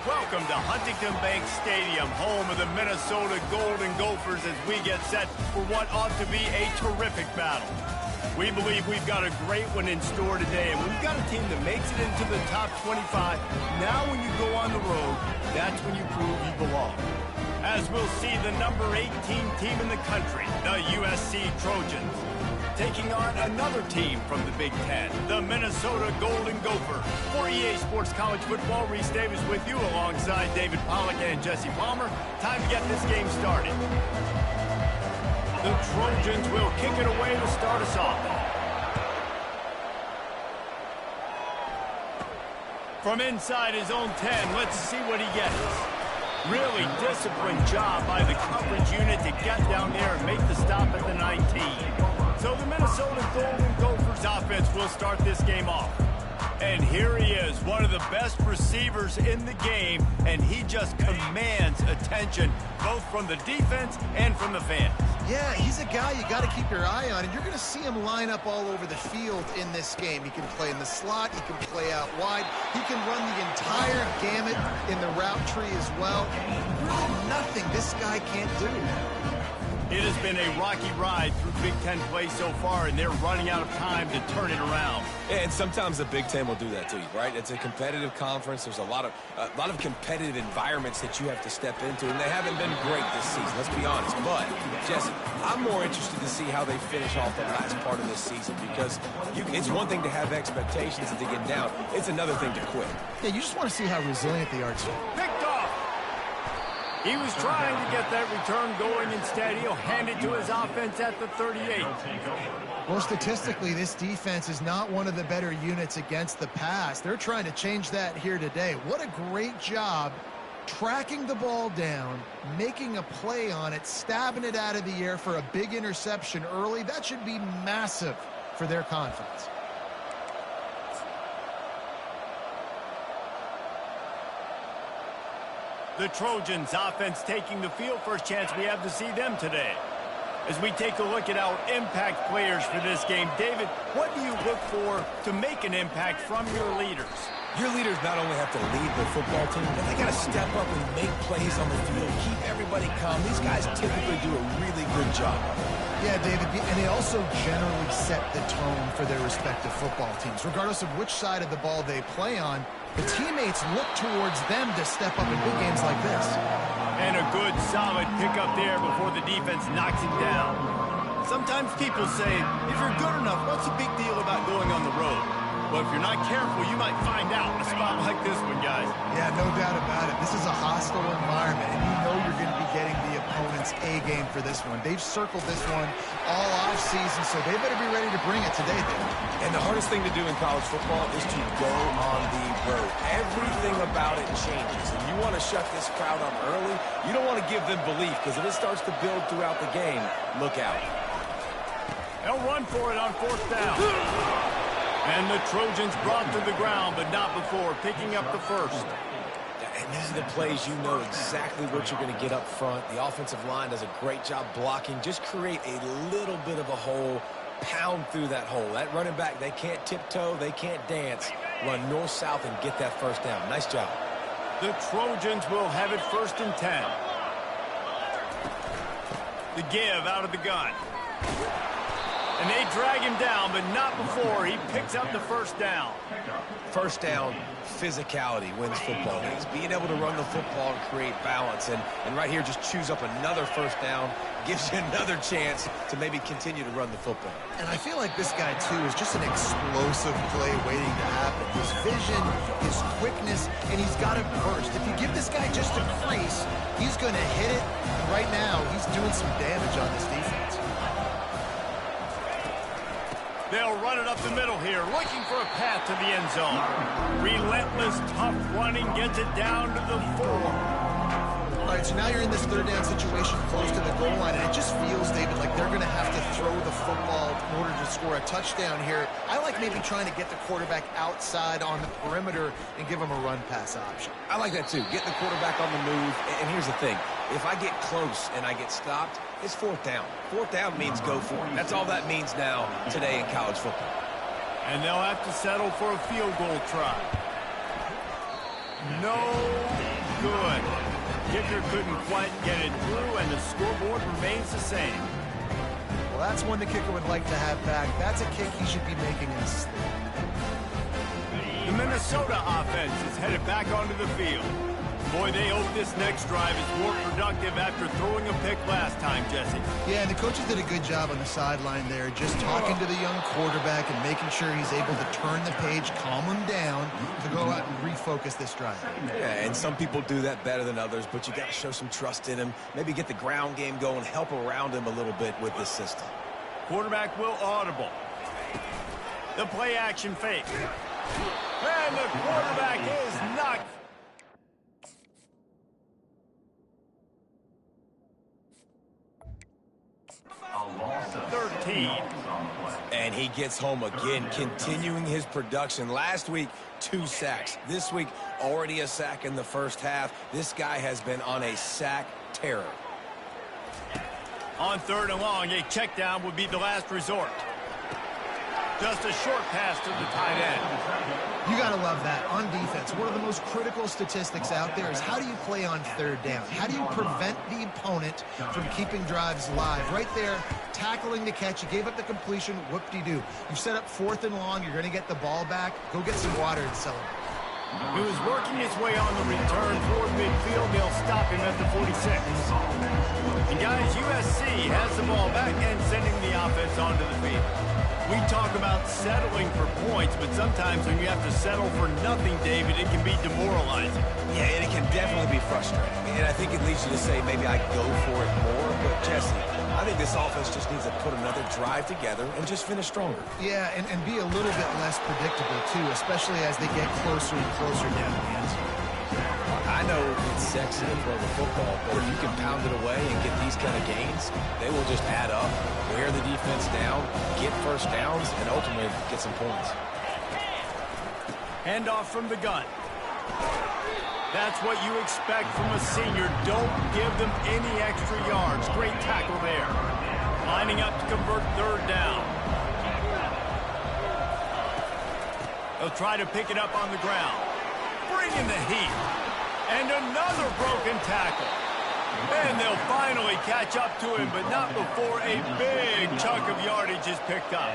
Welcome to Huntington Bank Stadium, home of the Minnesota Golden Gophers, as we get set for what ought to be a terrific battle. We believe we've got a great one in store today, and we've got a team that makes it into the top 25. Now when you go on the road, that's when you prove you belong. As we'll see the number 18 team in the country, the USC Trojans, taking on another team from the Big Ten, the Minnesota Golden Gophers. For EA Sports College Football, Reese Davis with you alongside David Pollack and Jesse Palmer. Time to get this game started. The Trojans will kick it away to start us off. From inside his own 10, let's see what he gets. Really disciplined job by the coverage unit to get down there and make the stop at the 19. So the Minnesota Golden Gophers offense will start this game off. And here he is, one of the best receivers in the game, and he just commands attention both from the defense and from the fans. Yeah, he's a guy you got to keep your eye on, and you're going to see him line up all over the field in this game. He can play in the slot, he can play out wide, he can run the entire gamut in the route tree as well. Really nothing this guy can't do. It has been a rocky ride through Big Ten play so far, and they're running out of time to turn it around. And sometimes the Big Ten will do that to you, right? It's a competitive conference. There's a lot of competitive environments that you have to step into, and they haven't been great this season, let's be honest. But, Jesse, I'm more interested to see how they finish off the last part of this season, because it's one thing to have expectations and to get down. It's another thing to quit. Yeah, you just want to see how resilient they are. Picked off! He was trying to get that return going. Instead, he'll hand it to his offense at the 38. Well, statistically, this defense is not one of the better units against the pass. They're trying to change that here today. What a great job tracking the ball down, making a play on it, stabbing it out of the air for a big interception early. That should be massive for their confidence. The Trojans offense taking the field. First chance we have to see them today. As we take a look at our impact players for this game, David, what do you look for to make an impact from your leaders? Your leaders not only have to lead the football team, but they got to step up and make plays on the field, keep everybody calm. These guys typically do a really good job. Yeah, David, and they also generally set the tone for their respective football teams. Regardless of which side of the ball they play on, the teammates look towards them to step up in big games like this. And a good, solid pickup there before the defense knocks him down. Sometimes people say, if you're good enough, what's the big deal about going on the road? Well, if you're not careful, you might find out in a spot like this one, guys. Yeah, no doubt about it. This is a hostile environment, and you know you're going to be getting the opponent's A game for this one. They've circled this one all offseason, so they better be ready to bring it today, David. And the hardest thing to do in college football is to go on the road. Everything about it changes, and you want to shut this crowd up early. You don't want to give them belief, because if it starts to build throughout the game, look out. They'll run for it on fourth down. And the Trojans brought to the ground, but not before picking up the first. And these are the plays you know exactly what you're going to get up front. The offensive line does a great job blocking. Just create a little bit of a hole, pound through that hole. That running back, they can't tiptoe, they can't dance. Run north-south and get that first down. Nice job. The Trojans will have it 1st and 10. The give out of the gun. And they drag him down, but not before he picks up the first down. First down, physicality wins football games. Being able to run the football and create balance. And right here, just choose up another first down. Gives you another chance to maybe continue to run the football. And I feel like this guy, too, is just an explosive play waiting to happen. His vision, his quickness, and he's got it first. If you give this guy just a crease, he's going to hit it. And right now, he's doing some damage on this defense. They'll run it up the middle here, looking for a path to the end zone. Relentless, tough running gets it down to the 4. All right, so now you're in this third down situation close to the goal line, and it just feels, David, like they're going to have to throw the football in order to score a touchdown here. I like maybe trying to get the quarterback outside on the perimeter and give him a run-pass option. I like that, too. Getting the quarterback on the move. And here's the thing. If I get close and I get stopped, it's 4th down. 4th down means go for it. That's all that means now today in college football. And they'll have to settle for a field goal try. No good. Kicker couldn't quite get it through, and the scoreboard remains the same. Well, that's one the kicker would like to have back. That's a kick he should be making in his sleep. The Minnesota offense is headed back onto the field. Boy, they hope this next drive is more productive after throwing a pick last time, Jesse. Yeah, and the coaches did a good job on the sideline there, just talking to the young quarterback and making sure he's able to turn the page, calm him down, to go out and refocus this drive. Yeah, and some people do that better than others, but you got to show some trust in him. Maybe get the ground game going, help around him a little bit with this system. Quarterback will audible. The play action fake. And the quarterback is knocked. And he gets home again, continuing his production. Last week, 2 sacks. This week, already a sack in the first half. This guy has been on a sack terror. On 3rd and long, a check down would be the last resort. Just a short pass to the tight end. You got to love that. On defense, one of the most critical statistics out there is how do you play on 3rd down? How do you prevent the opponent from keeping drives live? Right there, tackling the catch. You gave up the completion. Whoop-de-doo. You set up 4th and long. You're going to get the ball back. Go get some water and celebrate. He was working his way on the return toward midfield. They'll stop him at the 46. And guys, USC has the ball back and sending the offense onto the field. We talk about settling for points, but sometimes when you have to settle for nothing, David, it can be demoralizing. Yeah, and it can definitely be frustrating. And I think it leads you to say maybe I go for it more. But, Jesse, I think this offense just needs to put another drive together and just finish stronger. Yeah, and be a little bit less predictable, too, especially as they get closer and closer down the end zone. I know it's sexy to throw the football, but if you can pound it away and get these kind of gains, they will just add up, wear the defense down, get first downs, and ultimately get some points. Handoff from the gun. That's what you expect from a senior. Don't give them any extra yards. Great tackle there. Lining up to convert 3rd down. They'll try to pick it up on the ground. Bring in the heat. And another broken tackle. And they'll finally catch up to him, but not before a big chunk of yardage is picked up.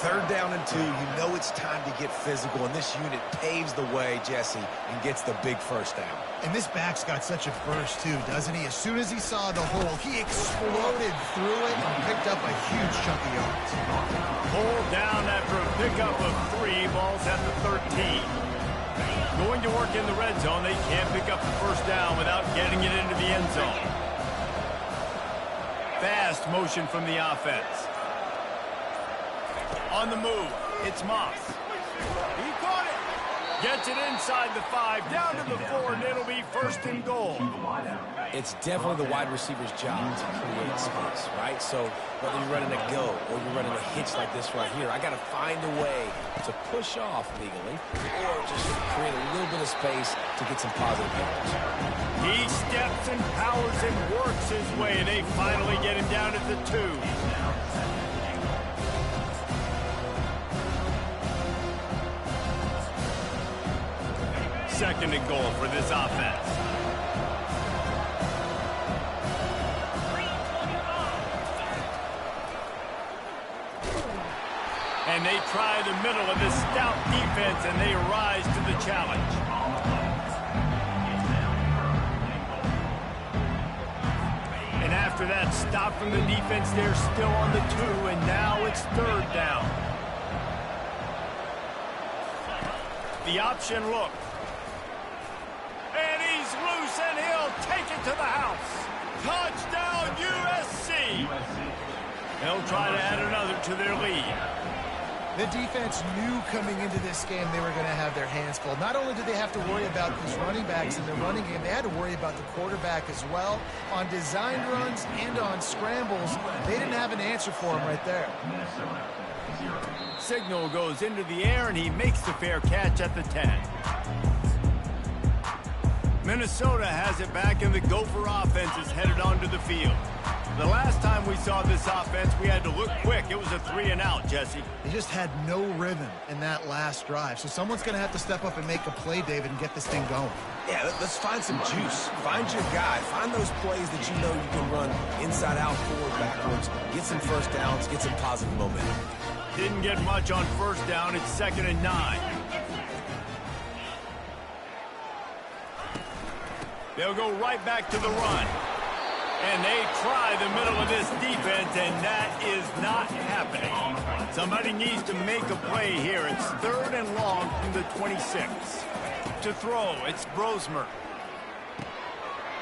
3rd down and 2, you know it's time to get physical, and this unit paves the way, Jesse, and gets the big first down. And this back's got such a burst, too, doesn't he? As soon as he saw the hole, he exploded through it and picked up a huge chunk of yards. Pulled down after a pickup of 3, balls at the 13. Going to work in the red zone. They can't pick up the first down without getting it into the end zone. Fast motion from the offense. On the move, it's Moss. He caught it. Gets it inside the 5, down to the 4, and it'll be 1st and goal. It's definitely the wide receiver's job to create space, right? So whether you're running a go or you're running a hitch like this right here, I got to find a way to push off legally or just create a little bit of space to get some positive yards. He steps and powers and works his way, and they finally get him down at the 2. 2nd and goal for this offense. And they try the middle of this stout defense, and they rise to the challenge. And after that stop from the defense, they're still on the 2, and now it's 3rd down. The option look. And he's loose, and he'll take it to the house. Touchdown, USC. They'll try to add another to their lead. The defense knew coming into this game they were going to have their hands full. Not only did they have to worry about these running backs in the running game, they had to worry about the quarterback as well. On designed runs and on scrambles, they didn't have an answer for him right there. Signal goes into the air, and he makes the fair catch at the 10. Minnesota has it back, and the Gopher offense is headed onto the field. The last time we saw this offense, we had to look quick. It was a 3-and-out, Jesse. He just had no rhythm in that last drive. So someone's going to have to step up and make a play, David, and get this thing going. Yeah, let's find some juice. Find your guy. Find those plays that you know you can run inside out, forward, backwards. Get some first downs. Get some positive momentum. Didn't get much on first down. It's 2nd and 9. They'll go right back to the run. And they try the middle of this defense, and that is not happening. Somebody needs to make a play here. It's 3rd and long from the 26. To throw, it's Brosmer.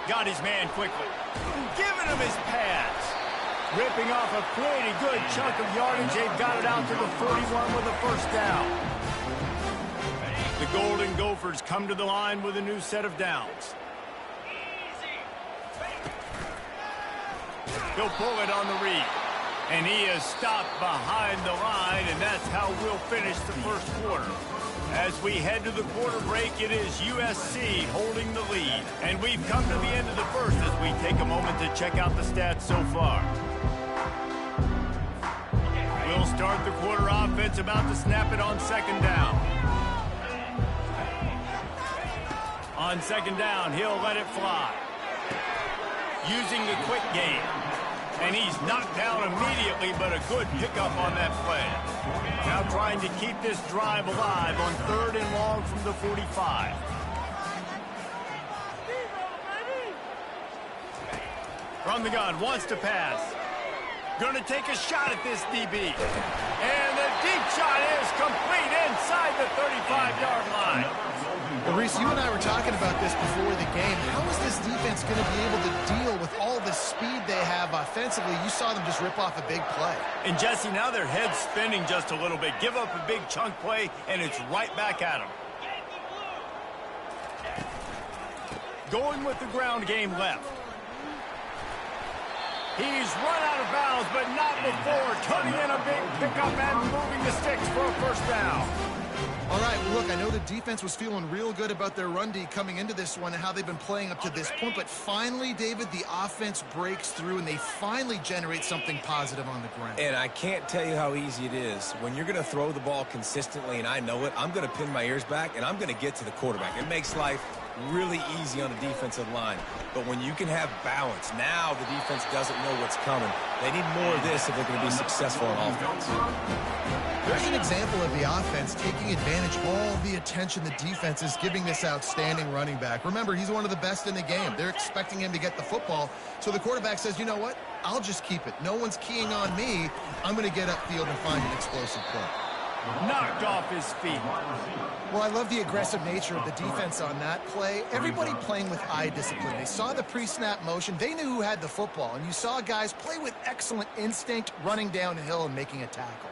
Got his man quickly. Giving him his pass. Ripping off a pretty good chunk of yardage. They've got it out to the 41 with a first down. The Golden Gophers come to the line with a new set of downs. He'll pull it on the read. And he is stopped behind the line, and that's how we'll finish the first quarter. As we head to the quarter break, it is USC holding the lead. And we've come to the end of the first as we take a moment to check out the stats so far. We'll start the quarter offense about to snap it on 2nd down. On 2nd down, he'll let it fly. Using the quick game. And he's knocked down immediately, but a good pickup on that play. Now trying to keep this drive alive on 3rd and long from the 45. From the gun, wants to pass. Going to take a shot at this DB. And the deep shot is complete inside the 35-yard line. Well, Reese, you and I were talking about this before the game. How is this defense going to be able to deal with all the speed they have offensively? You saw them just rip off a big play. And, Jesse, now their head's spinning just a little bit. Give up a big chunk play, and it's right back at them. Going with the ground game left. He's run out of bounds, but not before turning in a big pickup and moving the sticks for a first down. All right, well, look, I know the defense was feeling real good about their run D coming into this one and how they've been playing up to this point, but finally, David, the offense breaks through and they finally generate something positive on the ground. And I can't tell you how easy it is. When you're going to throw the ball consistently, and I know it, I'm going to pin my ears back, and I'm going to get to the quarterback. It makes life really easy on the defensive line. But when you can have balance, now the defense doesn't know what's coming. They need more of this if they're going to be successful on offense. There's an example of the offense taking advantage of all the attention the defense is giving this outstanding running back. Remember, he's one of the best in the game. They're expecting him to get the football. So the quarterback says, you know what? I'll just keep it. No one's keying on me. I'm going to get upfield and find an explosive play. Knocked off his feet. Well, I love the aggressive nature of the defense on that play. Everybody playing with eye discipline. They saw the pre-snap motion. They knew who had the football. And you saw guys play with excellent instinct, running downhill and making a tackle.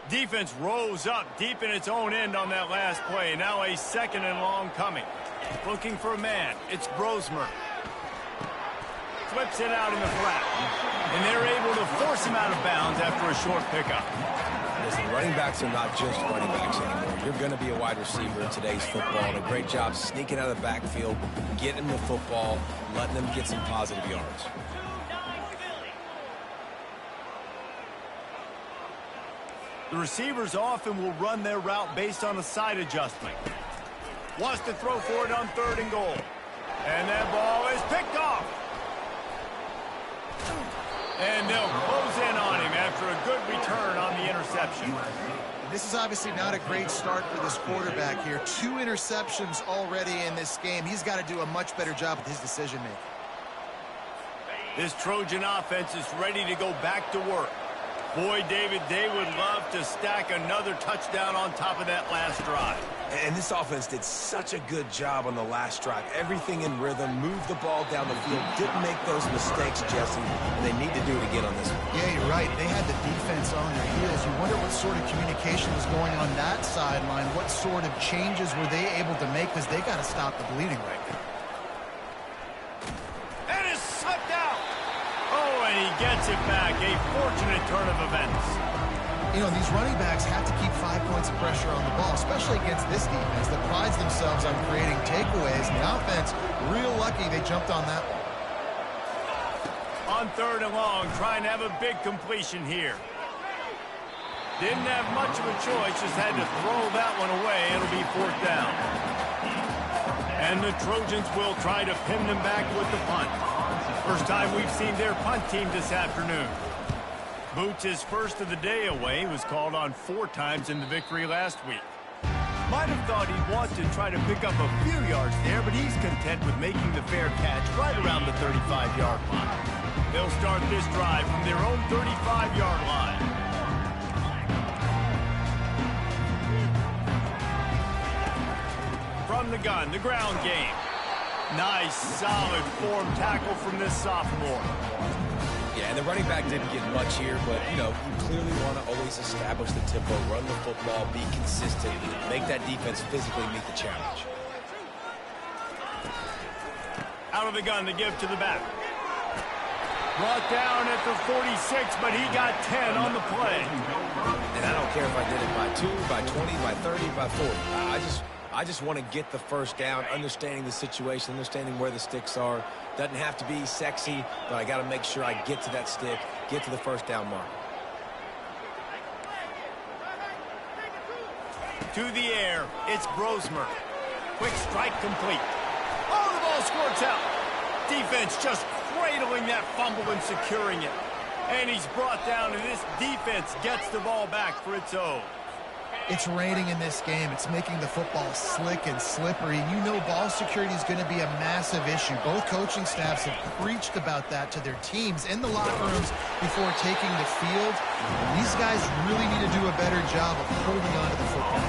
Defense rose up deep in its own end on that last play. Now a 2nd and long coming. Looking for a man. It's Brosmer. Flips it out in the flat. And they're able to force him out of bounds after a short pickup. Listen, running backs are not just running backs anymore. You're going to be a wide receiver in today's football. And a great job sneaking out of the backfield, getting the football, letting them get some positive yards. The receivers often will run their route based on a side adjustment. Wants to throw for it on 3rd and goal. And that ball is picked off. And they'll close in on him after a good return on the interception. This is obviously not a great start for this quarterback here. 2 interceptions already in this game. He's got to do a much better job with his decision-making. This Trojan offense is ready to go back to work. Boy, David, they would love to stack another touchdown on top of that last drive. And this offense did such a good job on the last drive. Everything in rhythm, moved the ball down the field, didn't make those mistakes, Jesse, and they need to do it again on this one. Yeah, you're right. They had the defense on their heels. You wonder what sort of communication was going on that sideline. What sort of changes were they able to make, because they got to stop the bleeding right now. And it's sucked out. Oh, and he gets it back. A fortunate turn of events. You know, these running backs have to keep 5 points of pressure on the ball, especially against this defense that prides themselves on creating takeaways. And the offense, real lucky they jumped on that one. On 3rd and long, trying to have a big completion here. Didn't have much of a choice, just had to throw that one away. It'll be 4th down. And the Trojans will try to pin them back with the punt. First time we've seen their punt team this afternoon. Boots' first of the day away was called on 4 times in the victory last week. Might have thought he'd want to try to pick up a few yards there, but he's content with making the fair catch right around the 35-yard line. They'll start this drive from their own 35-yard line. From the gun, the ground game. Nice, solid form tackle from this sophomore. Yeah, and the running back didn't get much here, but, you know, you clearly want to always establish the tempo, run the football, be consistent, make that defense physically meet the challenge. Out of the gun to give to the back. Brought down at the 46, but he got 10 on the play. And I don't care if I did it by 2, by 20, by 30, by 40. I just want to get the first down, understanding the situation, understanding where the sticks are. Doesn't have to be sexy, but I got to make sure I get to that stick, get to the first down mark. To the air, it's Brosmer. Quick strike complete. Oh, the ball squirts out. Defense just cradling that fumble and securing it. And he's brought down, and this defense gets the ball back for its own. It's raining in this game. It's making the football slick and slippery. You know ball security is going to be a massive issue. Both coaching staffs have preached about that to their teams in the locker rooms before taking the field. These guys really need to do a better job of holding on to the football.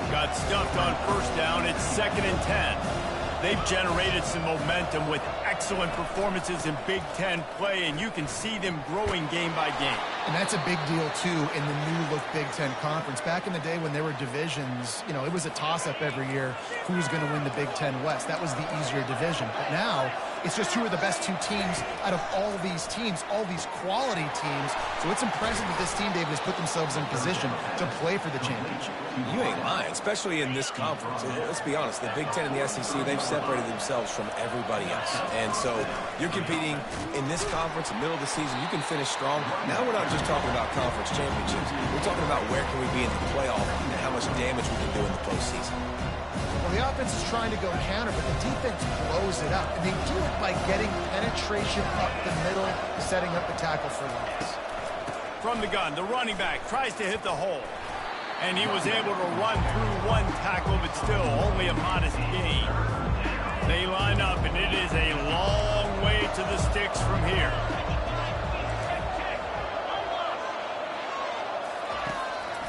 Got stuffed on 1st down. It's 2nd and 10. They've generated some momentum with excellent performances in Big Ten play, and you can see them growing game by game. And that's a big deal, too, in the new-look Big Ten Conference. Back in the day when there were divisions, you know, it was a toss-up every year who was going to win the Big Ten West. That was the easier division. But now, it's just who are the best 2 teams out of all these teams, all these quality teams. So it's impressive that this team, David, has put themselves in position to play for the championship. You ain't lying, especially in this conference. Let's be honest, the Big Ten and the SEC, they've separated themselves from everybody else. And so you're competing in this conference, in the middle of the season, you can finish strong. Now we're not just talking about conference championships. We're talking about where can we be in the playoff and how much damage we can do in the postseason. Well, the offense is trying to go counter, but the defense blows it up. And they do it by getting penetration up the middle, setting up the tackle for loss. From the gun, the running back tries to hit the hole. And he was able to run through 1 tackle, but still only a modest gain. They line up, and it is a long way to the sticks from here.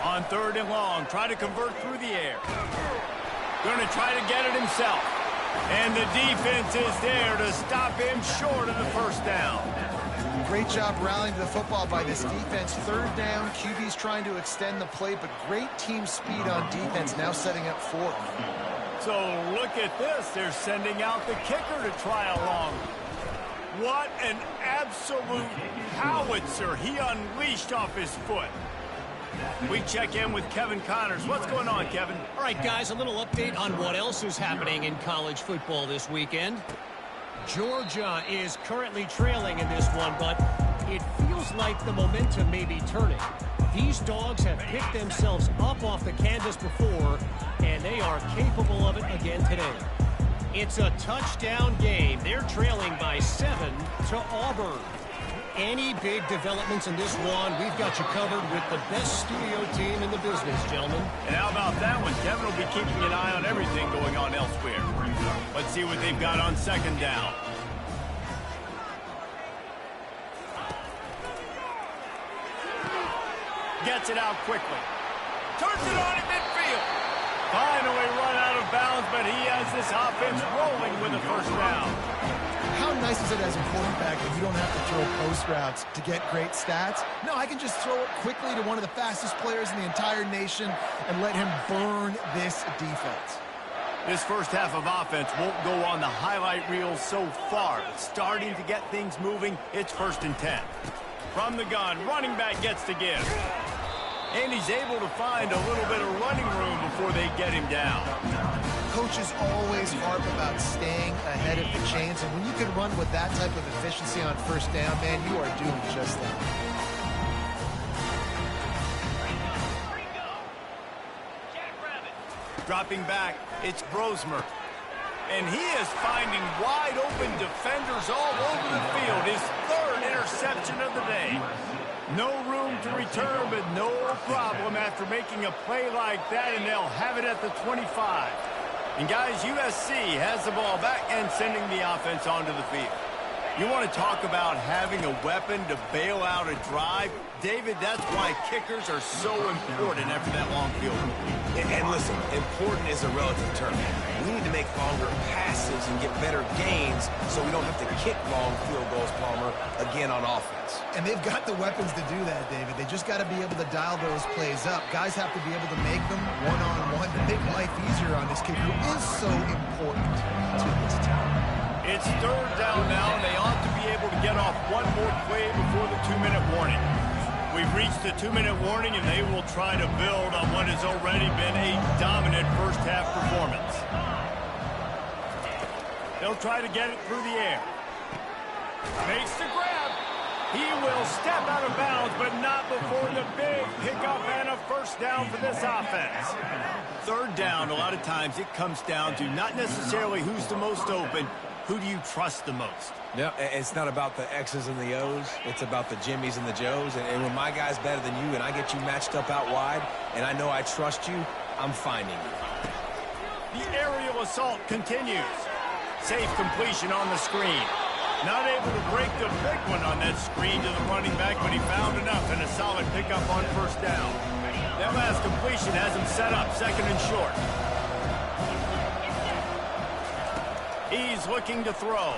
On 3rd and long, try to convert through the air. Going to try to get it himself. And the defense is there to stop him short of the 1st down. Great job rallying to the football by this defense. 3rd down, QB's trying to extend the play, but great team speed on defense, now setting up 4th. So look at this. They're sending out the kicker to try along. What an absolute howitzer he unleashed off his foot. We check in with Kevin Connors. What's going on, Kevin? All right, guys, a little update on what else is happening in college football this weekend. Georgia is currently trailing in this one, but it feels like the momentum may be turning. These dogs have picked themselves up off the canvas before, and they are capable of it again today. It's a touchdown game. They're trailing by 7 to Auburn. Any big developments in this one, we've got you covered with the best studio team in the business, gentlemen. And how about that one? Kevin will be keeping an eye on everything going on elsewhere. Let's see what they've got on 2nd down. Gets it out quickly. Turns it on at midfield. Finally run out of bounds, but he has this offense rolling with a 1st down. How nice is it as a quarterback that you don't have to throw post routes to get great stats? No, I can just throw it quickly to one of the fastest players in the entire nation and let him burn this defense. This first half of offense won't go on the highlight reel so far, but starting to get things moving, it's 1st and 10. From the gun, running back gets to give. And he's able to find a little bit of running room before they get him down. Coaches always harp about staying ahead of the chains, and when you can run with that type of efficiency on first down, man, you are doing just that. Dropping back, it's Brosmer. And he is finding wide-open defenders all over the field. His third interception of the day. No room to return, but no problem after making a play like that, and they'll have it at the 25. And, guys, USC has the ball back and sending the offense onto the field. You want to talk about having a weapon to bail out a drive? David, that's why kickers are so important after that long field goal. And listen, important is a relative term. We need to make longer passes and get better gains so we don't have to kick long field goals, Palmer, again on offense. And they've got the weapons to do that, David. They just got to be able to dial those plays up. Guys have to be able to make them one-on-one to make life easier on this kicker, who is so important to this team. It's third down now, and they ought to be able to get off one more play before the 2-minute warning. We've reached the 2-minute warning, and they will try to build on what has already been a dominant first-half performance. They'll try to get it through the air. Makes the grab. He will step out of bounds, but not before the big pickup and a first down for this offense. Third down, a lot of times it comes down to not necessarily who's the most open, who do you trust the most? Yeah, it's not about the X's and the O's. It's about the Jimmys and the Joes. And when my guy's better than you and I get you matched up out wide and I know I trust you, I'm finding you. The aerial assault continues. Safe completion on the screen. Not able to break the big one on that screen to the running back, but he found enough and a solid pickup on first down. That last completion has him set up, second and short. He's looking to throw.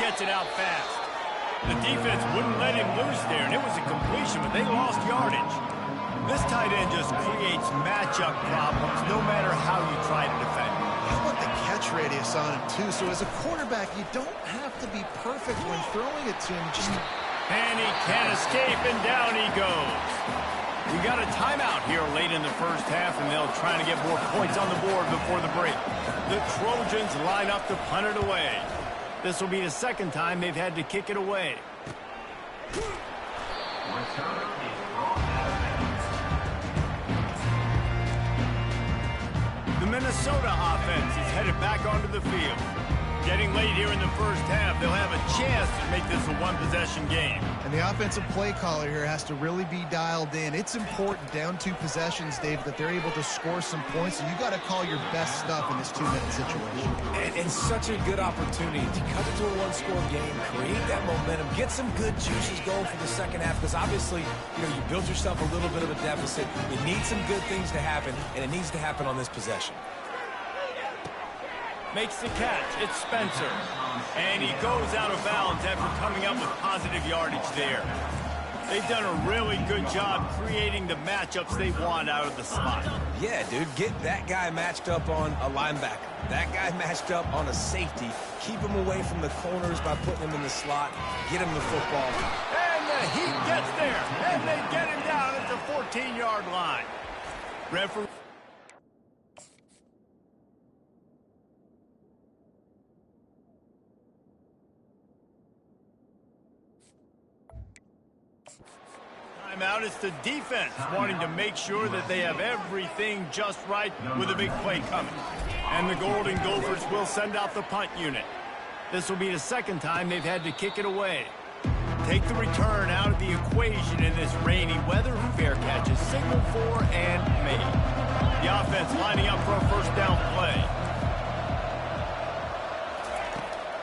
Gets it out fast. The defense wouldn't let him loose there, and it was a completion, but they lost yardage. This tight end just creates matchup problems no matter how you try to defend him. How about the catch radius on him, too? So as a quarterback, you don't have to be perfect when throwing it to him. And he can't escape, and down he goes. We got a timeout here late in the first half, and they'll try to get more points on the board before the break. The Trojans line up to punt it away. This will be the second time they've had to kick it away. The Minnesota offense is headed back onto the field. Getting late here in the first half, they'll have a chance to make this a one-possession game. And the offensive play caller here has to really be dialed in. It's important down 2 possessions, Dave, that they're able to score some points, and you got to call your best stuff in this 2-minute situation. And such a good opportunity to cut it to a one-score game, create that momentum, get some good juices going for the second half, because obviously, you built yourself a little bit of a deficit. You need some good things to happen, and it needs to happen on this possession. Makes the catch. It's Spencer. And he goes out of bounds after coming up with positive yardage there. They've done a really good job creating the matchups they want out of the slot. Yeah, dude, get that guy matched up on a linebacker. That guy matched up on a safety. Keep him away from the corners by putting him in the slot. Get him the football. And the Heat gets there. And they get him down at the 14-yard line. Referee. Out, it's the defense wanting to make sure that they have everything just right with a big play coming. And the Golden Gophers will send out the punt unit. This will be the second time they've had to kick it away. Take the dirt out of the equation in this rainy weather. Fair catch is signaled for and made. The offense lining up for a first down play.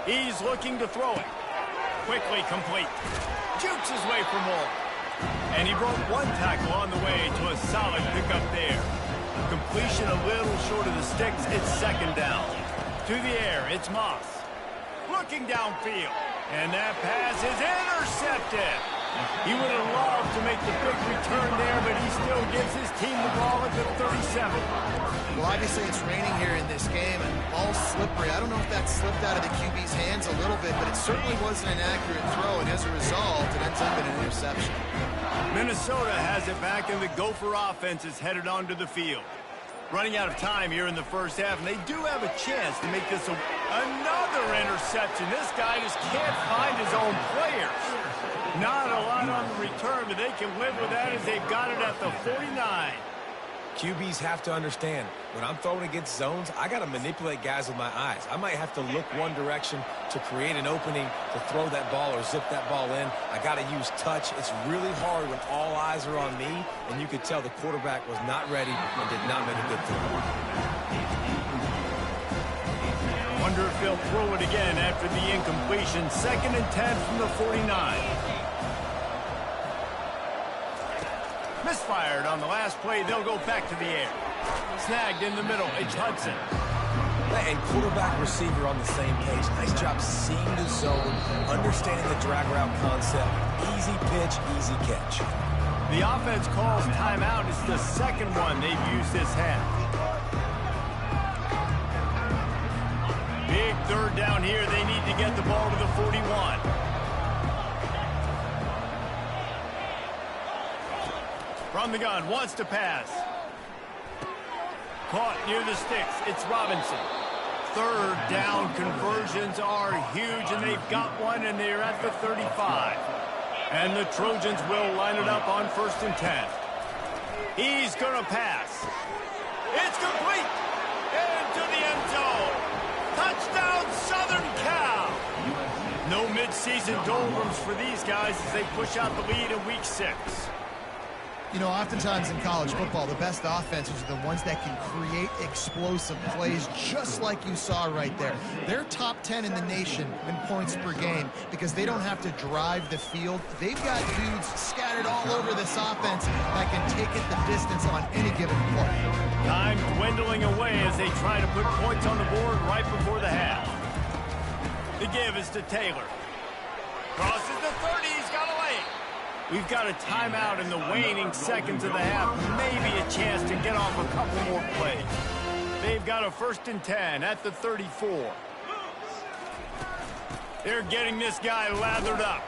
He's looking to throw it. Quickly complete. Jukes his way for more. And he broke one tackle on the way to a solid pickup there. Completion a little short of the sticks. It's second down. To the air, it's Moss. Looking downfield. And that pass is intercepted. He would have loved to make the big return there, but he still gives his team the ball at the 37. Well, obviously it's raining here in this game, and ball's slippery. I don't know if that slipped out of the QB's hands a little bit, but it certainly wasn't an accurate throw, and as a result, it ends up in an interception. Minnesota has it back, and the Gopher offense is headed onto the field. Running out of time here in the first half, and they do have a chance to make this another interception. This guy just can't find his own players. Not a lot on the return, but they can live with that as they've got it at the 49. QBs have to understand, when I'm throwing against zones, I got to manipulate guys with my eyes. I might have to look one direction to create an opening to throw that ball or zip that ball in. I got to use touch. It's really hard when all eyes are on me, and you could tell the quarterback was not ready and did not make a good throw. Wonder if they'll throw it again after the incompletion. 2nd and 10 from the 49. Misfired on the last play. They'll go back to the air. Snagged in the middle. It's Hudson. And quarterback receiver on the same page. Nice job seeing the zone, understanding the drag route concept. Easy pitch, easy catch. The offense calls timeout. It's the second one they've used this half. Big third down here. They need to get the ball to the 41. From the gun, wants to pass. Caught near the sticks. It's Robinson. Third down conversions are huge, and they've got one, and they're at the 35. And the Trojans will line it up on 1st and 10. He's going to pass. It's complete. Into the end zone. Touchdown, Southern Cal. No midseason doldrums for these guys as they push out the lead in Week 6. You know, oftentimes in college football, the best offenses are the ones that can create explosive plays, just like you saw right there. They're top 10 in the nation in points per game because they don't have to drive the field. They've got dudes scattered all over this offense that can take it the distance on any given play. Time dwindling away as they try to put points on the board right before the half. The give is to Taylor. Crosses the 30, he's got a lane. We've got a timeout in the waning seconds of the half. Maybe a chance to get off a couple more plays. They've got a 1st and 10 at the 34. They're getting this guy lathered up.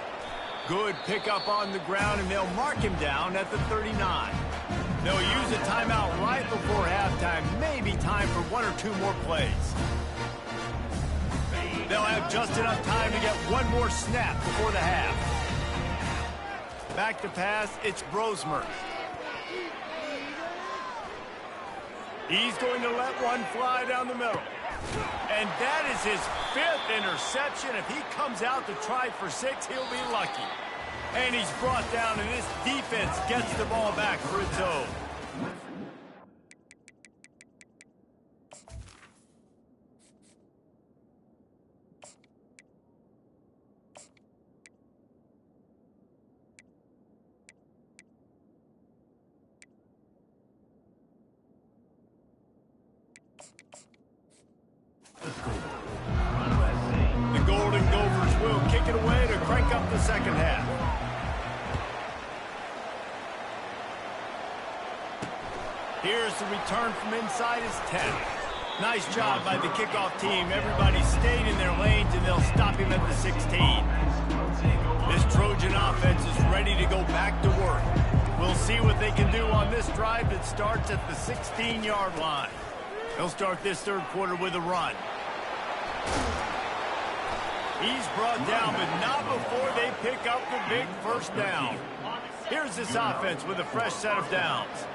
Good pickup on the ground, and they'll mark him down at the 39. They'll use a timeout right before halftime. Maybe time for 1 or 2 more plays. They'll have just enough time to get one more snap before the half. Back to pass, it's Brosmer. He's going to let one fly down the middle. And that is his 5th interception. If he comes out to try for 6, he'll be lucky. And he's brought down, and this defense gets the ball back for its own. The Golden Gophers will kick it away to crank up the second half. Here's the return from inside his 10. Nice job by the kickoff team. Everybody stayed in their lanes, and they'll stop him at the 16. This Trojan offense is ready to go back to work. We'll see what they can do on this drive that starts at the 16-yard line. They'll start this third quarter with a run. He's brought down, but not before they pick up the big first down. Here's this offense with a fresh set of downs.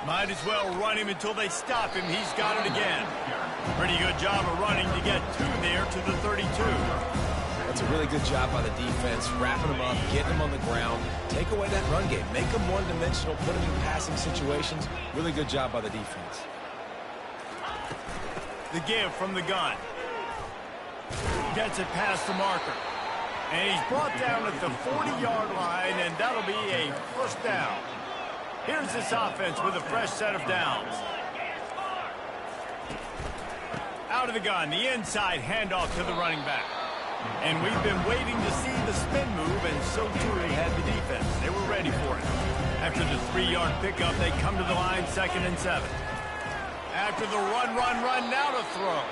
Might as well run him until they stop him. He's got it again. Pretty good job of running to get 2 there to the 32. That's a really good job by the defense, wrapping them up, getting them on the ground, take away that run game, make them one-dimensional, put them in passing situations. Really good job by the defense. The give from the gun. Gets it past the marker. And he's brought down at the 40-yard line, and that'll be a first down. Here's this offense with a fresh set of downs. Out of the gun, the inside handoff to the running back. And we've been waiting to see the spin move, and so too had the defense. They were ready for it. After the 3-yard pickup, they come to the line, 2nd and 7. After the run, now to throw.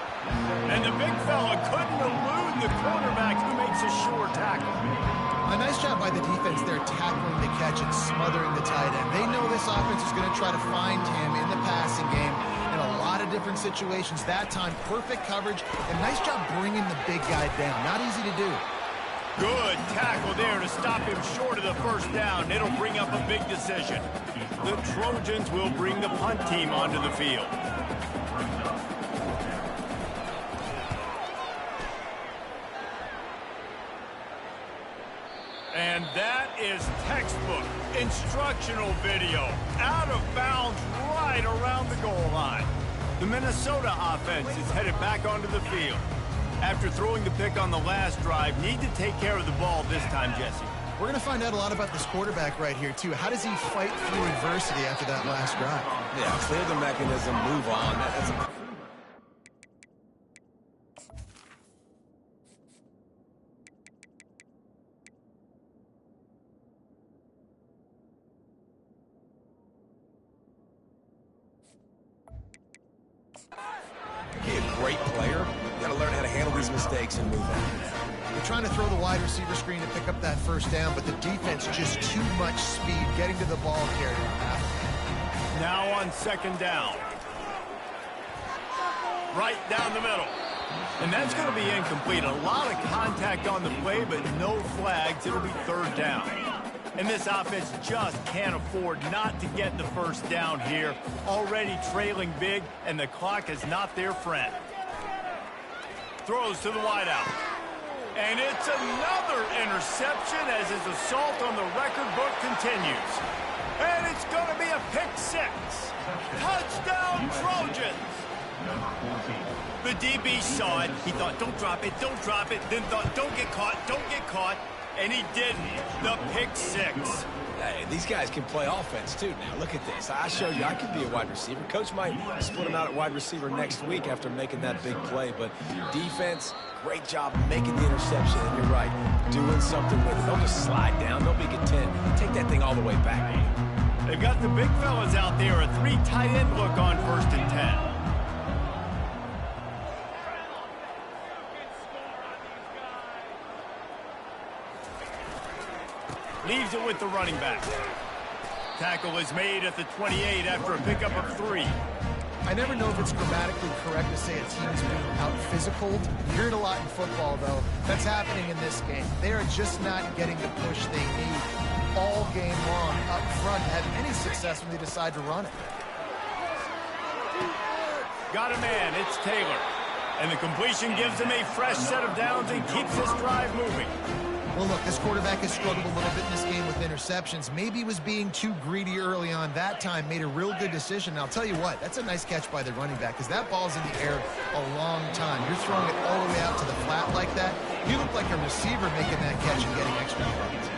And the big fella couldn't elude the quarterback who makes a sure tackle. A nice job by the defense there tackling the catch and smothering the tight end. They know this offense is going to try to find him in the passing game in a lot of different situations. That time, perfect coverage, and nice job bringing the big guy down. Not easy to do. Good tackle there to stop him short of the first down. It'll bring up a big decision. The Trojans will bring the punt team onto the field. And that is textbook instructional video. Out of bounds right around the goal line. The Minnesota offense is headed back onto the field. After throwing the pick on the last drive, need to take care of the ball this time, Jesse. We're going to find out a lot about this quarterback right here, too. How does he fight through adversity after that last drive? Yeah, clear the mechanism, move on. That's a great player. You got to learn how to handle these mistakes and move on. They're trying to throw the wide receiver screen to pick up that first down, but the defense just too much speed getting to the ball carrier. Now on second down. Right down the middle. And that's going to be incomplete. A lot of contact on the play, but no flags. It'll be third down. And this offense just can't afford not to get the first down here. Already trailing big, and the clock is not their friend. Throws to the wideout. And it's another interception as his assault on the record book continues. And it's going to be a pick six. Touchdown, Trojans. The DB saw it. He thought, don't drop it, don't drop it. Then thought, don't get caught, don't get caught. And he didn't. The pick six. Hey, these guys can play offense, too. Now, look at this. I showed you I could be a wide receiver. Coach might split him out at wide receiver next week after making that big play. But defense, great job making the interception. And you're right, doing something with it. Don't just slide down. Don't be content. Take that thing all the way back. They've got the big fellas out there. A three tight end look on 1st and 10. Leaves it with the running back. Tackle is made at the 28 after a pickup of 3. I never know if it's grammatically correct to say a team is being out-physicaled. You hear it a lot in football, though. That's happening in this game. They are just not getting the push they need all game long up front to have any success when they decide to run it. Got a man. It's Taylor. And the completion gives him a fresh set of downs and keeps this drive moving. Well, look, this quarterback has struggled a little bit in this game with interceptions. Maybe he was being too greedy early on. That time made a real good decision. And I'll tell you what, that's a nice catch by the running back because that ball's in the air a long time. You're throwing it all the way out to the flat like that. You look like a receiver making that catch and getting extra yards.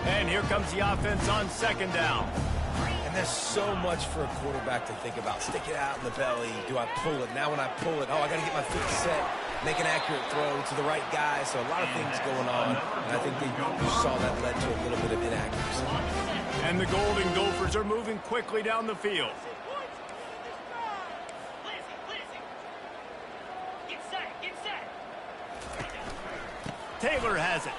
And here comes the offense on second down. And there's so much for a quarterback to think about. Stick it out in the belly. Do I pull it? Now when I pull it, oh, I got to get my feet set. Make an accurate throw to the right guy. So a lot of things going on. And I think you saw that led to a little bit of inaccuracy. And the Golden Gophers are moving quickly down the field. Taylor has it.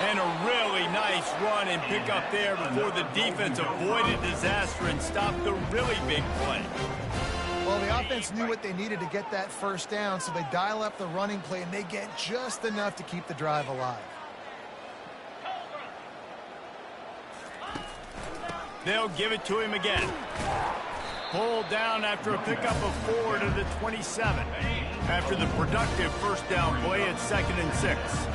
And a really nice run and pick up there before the defense avoided disaster and stopped the really big play. Well, the offense knew what they needed to get that first down, so they dial up the running play, and they get just enough to keep the drive alive. They'll give it to him again. Pulled down after a pickup of 4 to the 27. After the productive first down play at 2nd and 6.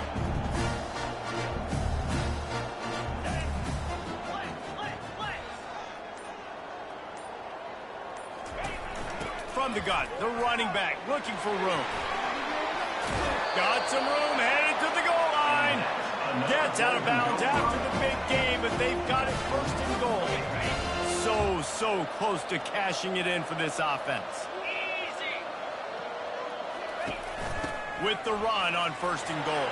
From the gun, the running back looking for room. Got some room, headed to the goal line. Gets out of bounds after the big game, but they've got it 1st and goal. So close to cashing it in for this offense. With the run on 1st and goal.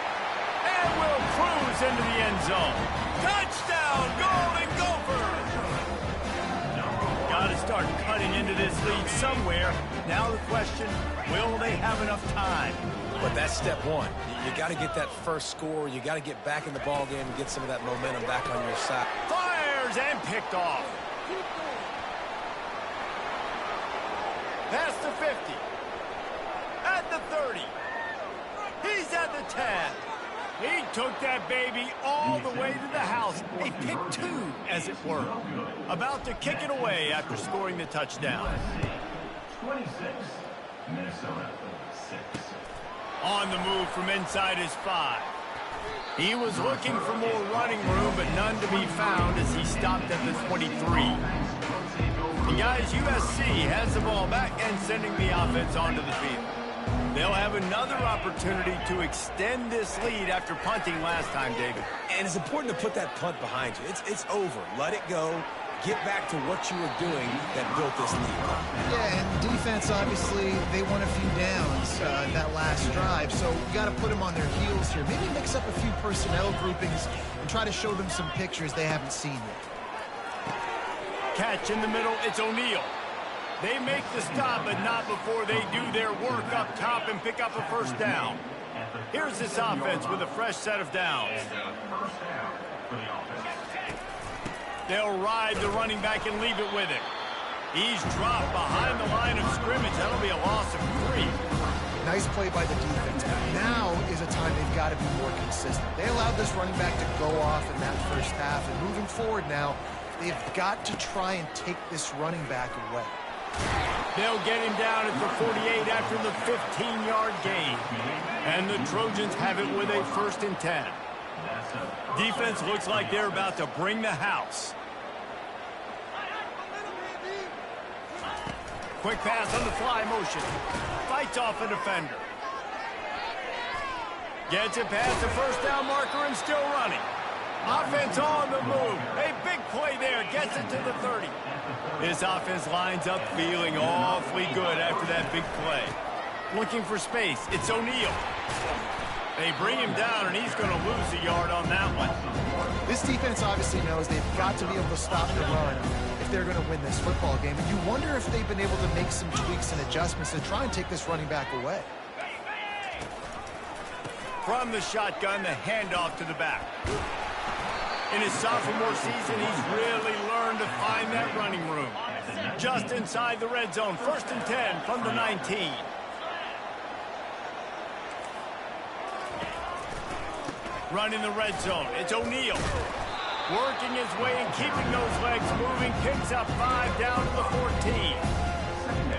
And will cruise into the end zone. Touchdown, Golden Gophers! Got to start cutting cutting into this lead somewhere. Now the question, will they have enough time? But that's step one. You got to get that first score. You got to get back in the ball game and get some of that momentum back on your side. Fires and picked off. Past the 50. At the 30. He's at the 10. He took that baby all the way to the house. A pick two, as it were. About to kick it away after scoring the touchdown. 26, Minnesota 6. On the move from inside his 5. He was looking for more running room, but none to be found as he stopped at the 23. The guys, USC has the ball back and sending the offense onto the field. They'll have another opportunity to extend this lead after punting last time, David. And it's important to put that punt behind you. It's over. Let it go. Get back to what you were doing that built this lead. Yeah, and defense, obviously, they won a few downs that last drive, so you got to put them on their heels here. Maybe mix up a few personnel groupings and try to show them some pictures they haven't seen yet. Catch in the middle, it's O'Neal. They make the stop, but not before they do their work up top and pick up a first down. Here's this offense with a fresh set of downs. They'll ride the running back and leave it with him. He's dropped behind the line of scrimmage. That'll be a loss of 3. Nice play by the defense. Now is a time they've got to be more consistent. They allowed this running back to go off in that first half, and moving forward now, they've got to try and take this running back away. They'll get him down at the 48 after the 15-yard gain. And the Trojans have it with a 1st and 10. Defense looks like they're about to bring the house. Quick pass on the fly motion. Fights off a defender. Gets it past the first down marker and still running. Offense on the move. A big play there. Gets it to the 30. This offense lines up feeling awfully good after that big play. Looking for space. It's O'Neal. They bring him down, and he's going to lose a yard on that one. This defense obviously knows they've got to be able to stop the run if they're going to win this football game. And you wonder if they've been able to make some tweaks and adjustments to try and take this running back away. From the shotgun, the handoff to the back. In his sophomore season, he's really learned to find that running room. Just inside the red zone, 1st and 10 from the 19. Running the red zone, it's O'Neal. Working his way and keeping those legs moving, picks up 5 down to the 14.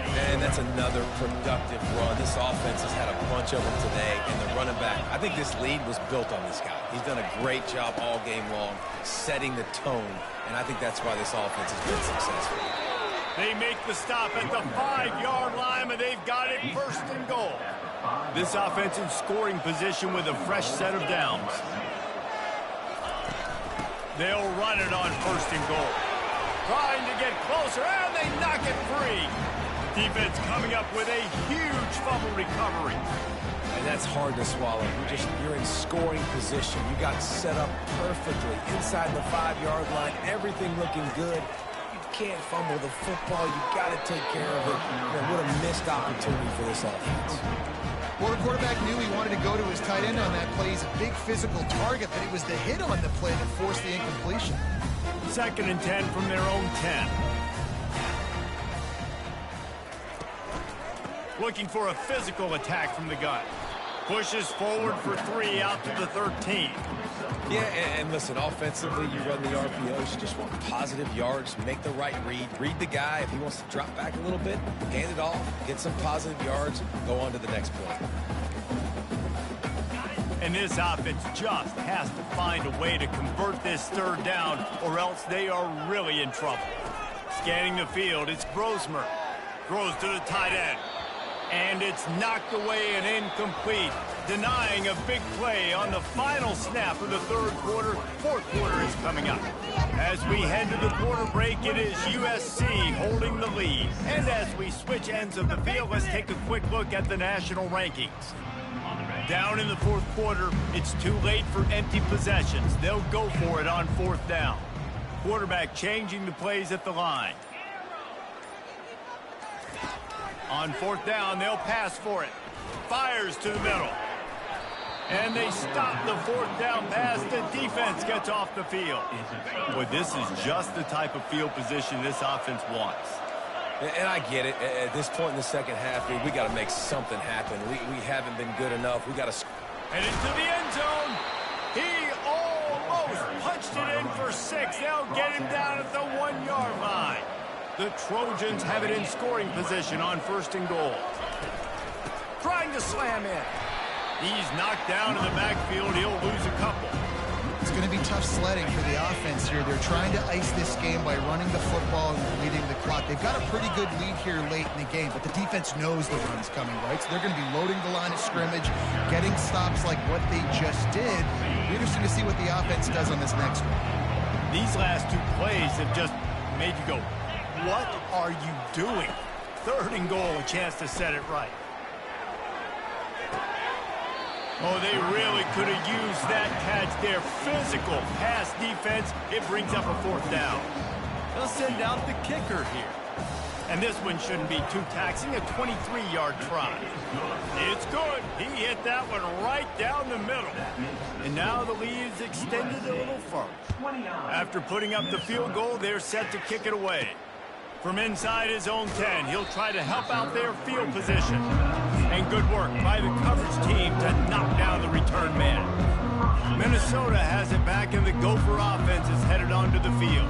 And that's another productive run. This offense has had a bunch of them today, and the running back, I think this lead was built on this guy. He's done a great job all game long, setting the tone, and I think that's why this offense has been successful. They make the stop at the 5-yard line, but they've got it 1st and goal. This offense in scoring position with a fresh set of downs. They'll run it on 1st and goal. Trying to get closer, and they knock it free. Defense coming up with a huge fumble recovery. And that's hard to swallow. You're in scoring position. You got set up perfectly inside the 5-yard line. Everything looking good. You can't fumble the football. You got to take care of it. Man, what a missed opportunity for this offense. Well, the quarterback knew he wanted to go to his tight end on that play. He's a big physical target, but it was the hit on the play that forced the incompletion. 2nd and 10 from their own 10. Looking for a physical attack from the gun. Pushes forward for 3 out to the 13. Yeah, and listen, offensively, you run the RPOs. You just want positive yards, make the right read. Read the guy. If he wants to drop back a little bit, hand it off, get some positive yards, go on to the next play. And this offense just has to find a way to convert this 3rd down, or else they are really in trouble. Scanning the field, it's Brosmer. Throws to the tight end. And it's knocked away and incomplete, denying a big play on the final snap of the 3rd quarter. 4th quarter is coming up. As we head to the quarter break, it is USC holding the lead. And as we switch ends of the field, let's take a quick look at the national rankings. Down in the 4th quarter, it's too late for empty possessions. They'll go for it on 4th down. Quarterback changing the plays at the line. On fourth down, they'll pass for it. Fires to the middle. And they stop the fourth down pass. The defense gets off the field. Boy, this is just the type of field position this offense wants. And I get it. At this point in the second half, we got to make something happen. We haven't been good enough. We got to... And into the end zone. He almost punched it in for 6. They'll get him down at the 1-yard line. The Trojans have it in scoring position on first and goal. Trying to slam in. He's knocked down in the backfield. He'll lose a couple. It's going to be tough sledding for the offense here. They're trying to ice this game by running the football and leading the clock. They've got a pretty good lead here late in the game, but the defense knows the run's coming, right? So they're going to be loading the line of scrimmage, getting stops like what they just did. Interesting to see what the offense does on this next one. These last 2 plays have just made you go, what are you doing? Third and goal, a chance to set it right. Oh, they really could have used that catch there. Physical pass defense. It brings up a fourth down. They'll send out the kicker here. And this one shouldn't be too taxing, a 23-yard try. It's good. He hit that one right down the middle. And now the lead is extended a little further. After putting up the field goal, they're set to kick it away. From inside his own 10, he'll try to help out their field position. And good work by the coverage team to knock down the return man. Minnesota has it back, and the Gopher offense is headed onto the field.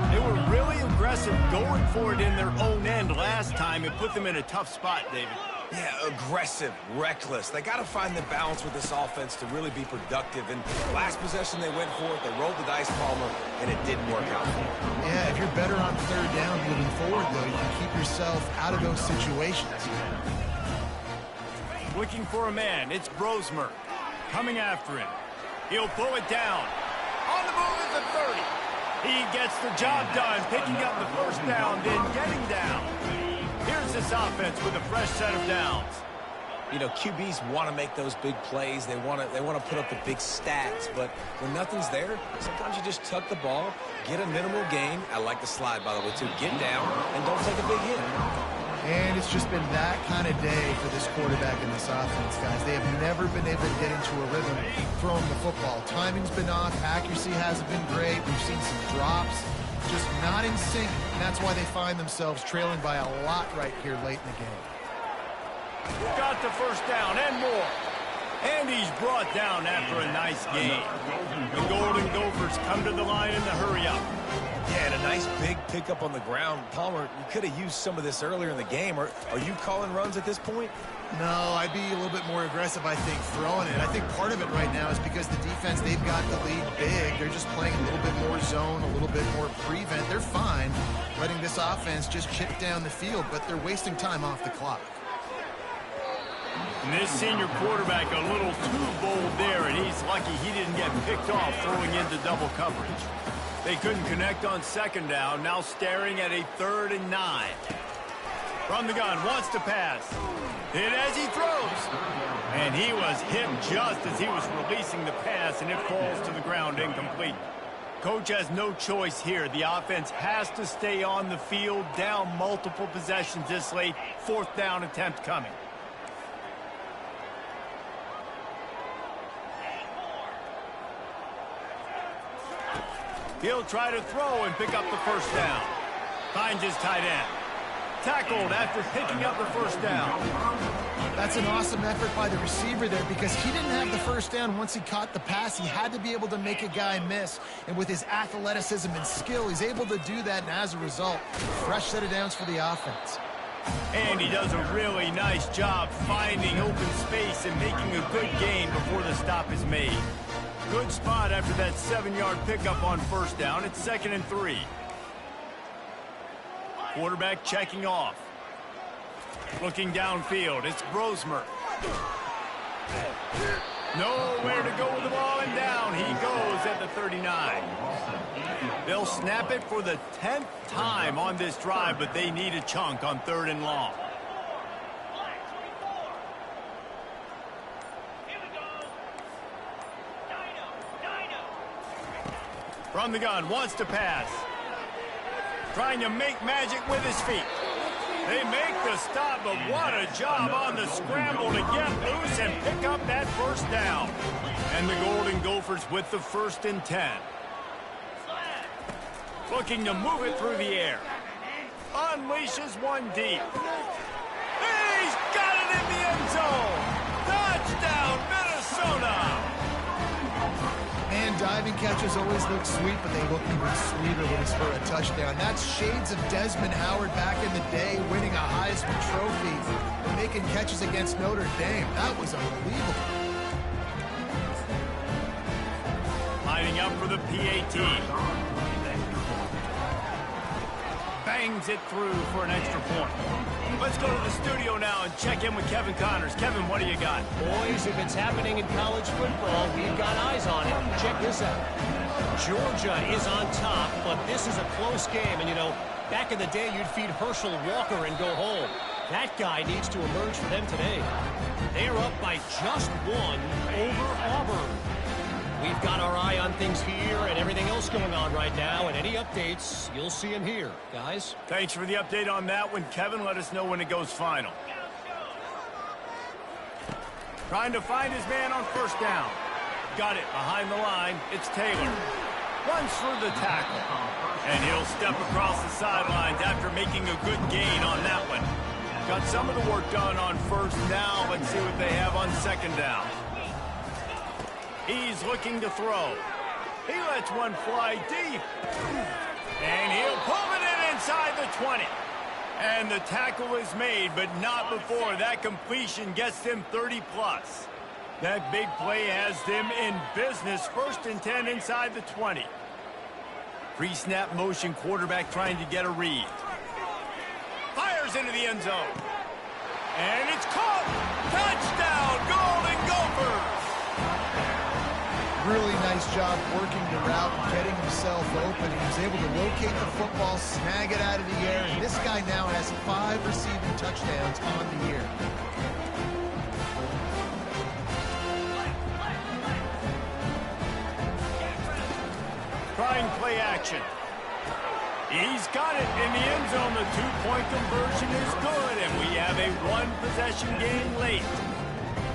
They were really aggressive going for it in their own end last time. It put them in a tough spot, David. Yeah, aggressive, reckless. They got to find the balance with this offense to really be productive. And last possession they went for it, they rolled the dice, Palmer, and it didn't work out for them. Yeah, if you're better on third down moving forward, though, you can keep yourself out of those situations. Looking for a man, it's Brosmer. Coming after him. He'll pull it down. On the move is the 30. He gets the job done, picking up the first down, then getting down. Here's this offense with a fresh set of downs. You know, QBs want to make those big plays. They want to put up the big stats. But when nothing's there, sometimes you just tuck the ball, get a minimal gain. I like the slide, by the way, too. Get down and don't take a big hit. And it's just been that kind of day for this quarterback in this offense, guys. They have never been able to get into a rhythm throwing the football. Timing's been off. Accuracy hasn't been great. We've seen some drops. Just not in sync. And that's why they find themselves trailing by a lot right here late in the game. Got the first down and more. And he's brought down after a nice game. The Golden Gophers come to the line in the hurry-up. Yeah, and a nice big pickup on the ground. Palmer, you could have used some of this earlier in the game. Are you calling runs at this point? No, I'd be a little bit more aggressive, I think, throwing it. I think part of it right now is because the defense, they've got the lead big. They're just playing a little bit more zone, a little bit more prevent. They're fine letting this offense just chip down the field, but they're wasting time off the clock. And this senior quarterback a little too bold there, and he's lucky he didn't get picked off throwing into double coverage. They couldn't connect on second down, now staring at a 3rd and 9. From the gun, wants to pass. Hit as he throws. And he was hit just as he was releasing the pass, and it falls to the ground incomplete. Coach has no choice here. The offense has to stay on the field, down multiple possessions this late. 4th down attempt coming. He'll try to throw and pick up the first down. Finds his tight end. Tackled after picking up the first down. That's an awesome effort by the receiver there because he didn't have the first down once he caught the pass. He had to be able to make a guy miss. And with his athleticism and skill, he's able to do that. And as a result, fresh set of downs for the offense. And he does a really nice job finding open space and making a good gain before the stop is made. Good spot after that 7-yard pickup on first down. It's 2nd and 3. Quarterback checking off. Looking downfield. It's Brosmer. Nowhere to go with the ball, and down he goes at the 39. They'll snap it for the 10th time on this drive, but they need a chunk on 3rd and long. From the gun, wants to pass. Trying to make magic with his feet. They make the stop, but what a job on the scramble to get loose and pick up that first down. And the Golden Gophers with the 1st and 10. Looking to move it through the air. Unleashes one deep. He's got it in the end zone. Touchdown, Minnesota. Man, diving catches always look sweet, but they look even sweeter when it's for a touchdown. That's shades of Desmond Howard back in the day, winning a Heisman Trophy and making catches against Notre Dame. That was unbelievable. Lining up for the PAT. Bangs it through for an extra point. Let's go to the studio now and check in with Kevin Connors. Kevin, what do you got? Boys, if it's happening in college football, we've got eyes on it. Check this out. Georgia is on top, but this is a close game. And, you know, back in the day, you'd feed Herschel Walker and go home. That guy needs to emerge for them today. They're up by just one over Auburn. We've got our eye on things here and everything else going on right now, and any updates, you'll see them here. Guys? Thanks for the update on that one, Kevin. Let us know when it goes final. Trying to find his man on 1st down. Got it behind the line. It's Taylor. Runs through the tackle. And he'll step across the sidelines after making a good gain on that one. Got some of the work done on 1st down. Let's see what they have on 2nd down. He's looking to throw. He lets one fly deep. And he'll pull it in inside the 20. And the tackle is made, but not before that completion gets them 30+. That big play has them in business. 1st and 10 inside the 20. Pre-snap motion, quarterback trying to get a read. Fires into the end zone. And it's caught. Touchdown, Golden Gophers. Really nice job working the route and getting himself open. He was able to locate the football, snag it out of the air, and this guy now has 5 receiving touchdowns on the year. Trying play action. He's got it in the end zone. The 2-point conversion is good, and we have a 1-possession game late.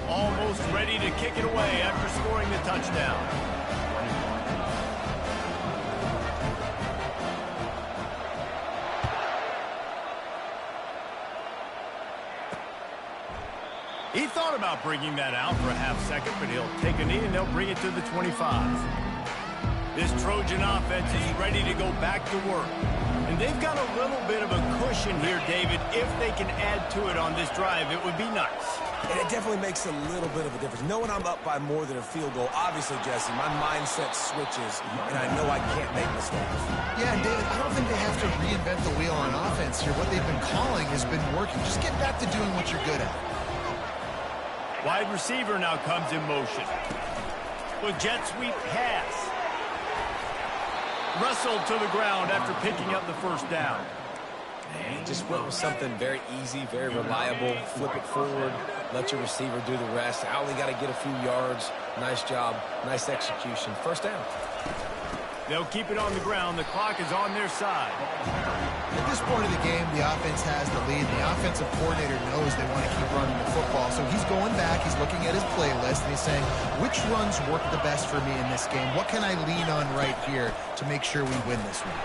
Almost ready to kick it away after scoring the touchdown. He thought about bringing that out for a half-second, but he'll take a knee and they'll bring it to the 25. This Trojan offense is ready to go back to work. And they've got a little bit of a cushion here, David. If they can add to it on this drive, it would be nice. And it definitely makes a little bit of a difference. Knowing I'm up by more than a field goal, obviously, Jesse, my mindset switches, and I know I can't make mistakes. Yeah, and David, I don't think they have to reinvent the wheel on offense here. What they've been calling has been working. Just get back to doing what you're good at. Wide receiver now comes in motion. With jet sweep pass. Wrestled to the ground after picking up the 1st down. And just went with something very easy, very reliable. Flip it forward, let your receiver do the rest. I only got to get a few yards. Nice job, nice execution. 1st down. They'll keep it on the ground. The clock is on their side. At this point of the game, the offense has the lead. The offensive coordinator knows they want to keep running the football. So he's going back, he's looking at his playlist, and he's saying, which runs work the best for me in this game? What can I lean on right here to make sure we win this one?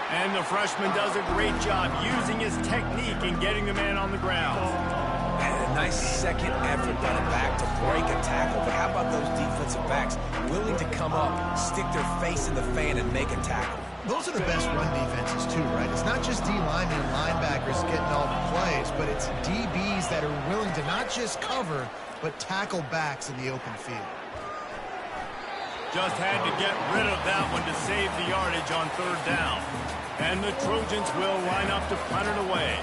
And the freshman does a great job using his technique and getting the man on the ground. And a nice second effort by the back to break a tackle. But how about those defensive backs willing to come up, stick their face in the fan, and make a tackle? Those are the best run defenses, too, right? It's not just D linemen and linebackers getting all the plays, but it's DBs that are willing to not just cover, but tackle backs in the open field. Just had to get rid of that one to save the yardage on 3rd down. And the Trojans will line up to punt it away.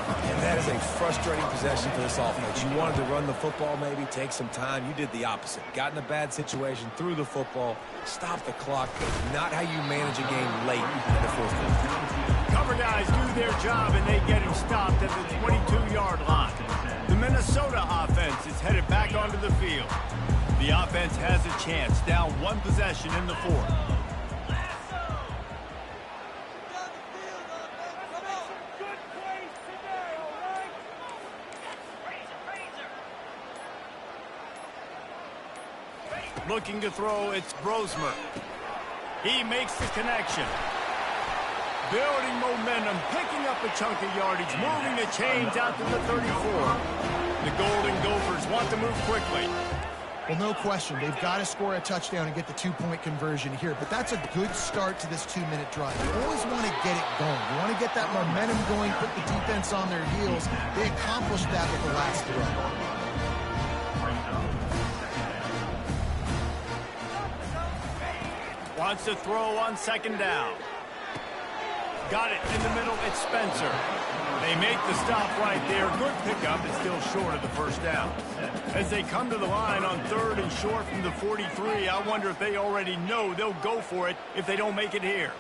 And that is a frustrating possession for this offense. You wanted to run the football, maybe take some time. You did the opposite. Got in a bad situation, threw the football, stopped the clock. Not how you manage a game late in the 4th quarter. Cover guys do their job, and they get him stopped at the 22-yard line. The Minnesota offense is headed back onto the field. The offense has a chance, down 1 possession in the 4th. Looking to throw, it's Brosmer. He makes the connection. Building momentum, picking up a chunk of yardage, moving the chains out to the 34. The Golden Gophers want to move quickly. Well, no question. They've got to score a touchdown and get the two-point conversion here. But that's a good start to this 2-minute drive. You always want to get it going. You want to get that momentum going, put the defense on their heels. They accomplished that with the last throw. Wants to throw on second down. Got it in the middle. It's Spencer. They make the stop right there. Good pickup. It's still short of the first down. As they come to the line on 3rd and short from the 43, I wonder if they already know they'll go for it if they don't make it here.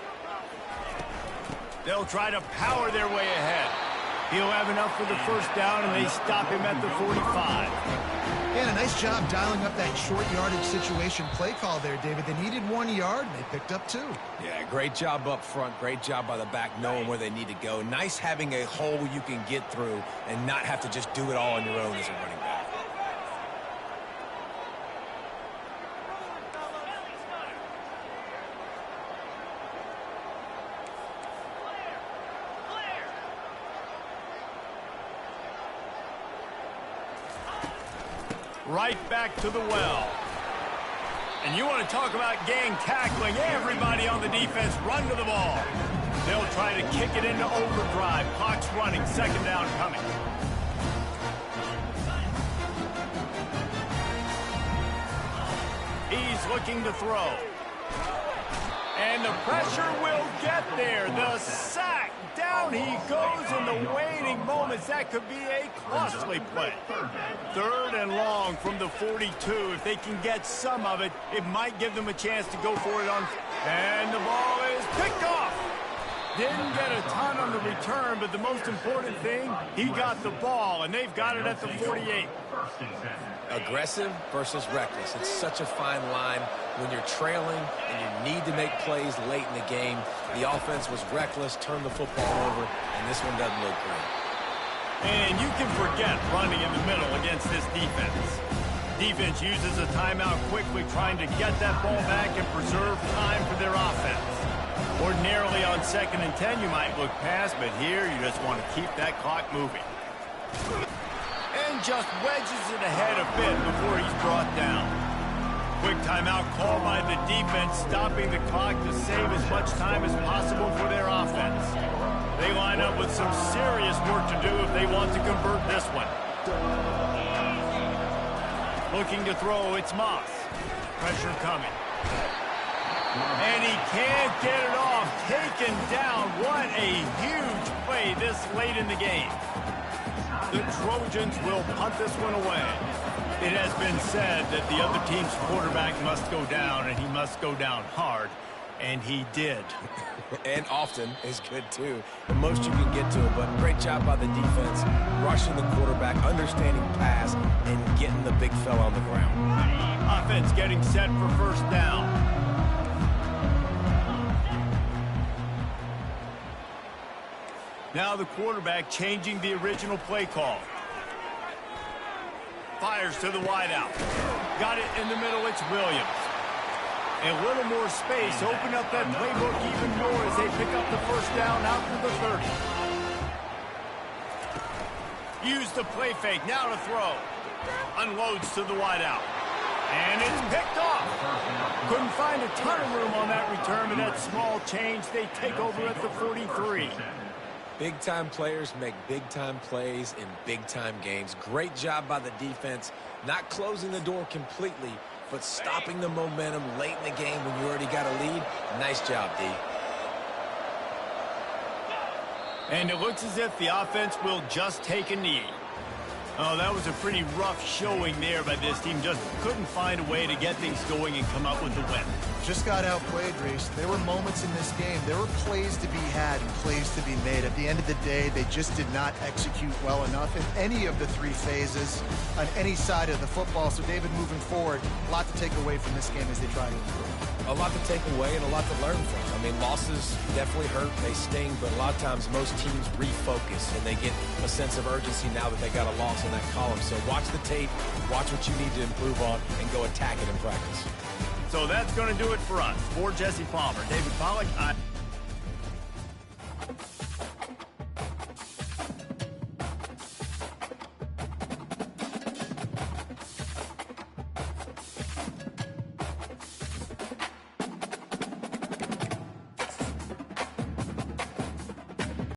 They'll try to power their way ahead. He'll have enough for the first down, and they stop him at the 45. Yeah, a nice job dialing up that short yardage situation play call there, David. They needed 1 yard, and they picked up 2. Yeah, great job up front. Great job by the back knowing where they need to go. Nice having a hole you can get through and not have to just do it all on your own as a running back. Right back to the well. And you want to talk about gang tackling. Everybody on the defense run to the ball. They'll try to kick it into overdrive. Clock's running. Second down coming. He's looking to throw. And the pressure will get there. The sack. Down he goes in the waning moments. That could be a costly play. 3rd and long from the 42. If they can get some of it, it might give them a chance to go for it on. And the ball is picked off. Didn't get a ton on the return, but the most important thing, he got the ball, and they've got it at the 48. Aggressive versus reckless. It's such a fine line when you're trailing and you need to make plays late in the game. The offense was reckless, turned the football over, and this one doesn't look great. And you can forget running in the middle against this defense. Defense uses a timeout quickly, trying to get that ball back and preserve time for their offense. Ordinarily on 2nd and 10, you might look past, but here you just want to keep that clock moving. And just wedges it ahead a bit before he's brought down. Quick timeout call by the defense, stopping the clock to save as much time as possible for their offense. They line up with some serious work to do if they want to convert this one. Looking to throw, it's Moss. Pressure coming. And he can't get it off. Taken down. What a huge play this late in the game. The Trojans will punt this one away. It has been said that the other team's quarterback must go down, and he must go down hard, and he did. And often is good, too. The most you can get to it, but great job by the defense, rushing the quarterback, understanding pass, and getting the big fella on the ground. Offense getting set for first down. Now the quarterback changing the original play call. Fires to the wideout. Got it in the middle, it's Williams. A little more space, open up that playbook even more as they pick up the first down out to the 30. Use the play fake, now to throw. Unloads to the wideout. And it's picked off. Couldn't find a ton of room on that return, but that small change, they take over at the 43. Big-time players make big-time plays in big-time games. Great job by the defense, not closing the door completely, but stopping the momentum late in the game when you already got a lead. Nice job, D. And it looks as if the offense will just take a knee. Oh, that was a pretty rough showing there by this team. Just couldn't find a way to get things going and come up with the win. Just got outplayed, Reese. There were moments in this game. There were plays to be had and plays to be made. At the end of the day, they just did not execute well enough in any of the 3 phases on any side of the football. So, David, moving forward, a lot to take away from this game as they try to improve. A lot to take away and a lot to learn from. I mean, losses definitely hurt, they sting, but a lot of times most teams refocus and they get a sense of urgency now that they got a loss in that column. So watch the tape, watch what you need to improve on, and go attack it in practice. So that's going to do it for us. For Jesse Palmer, David Pollack,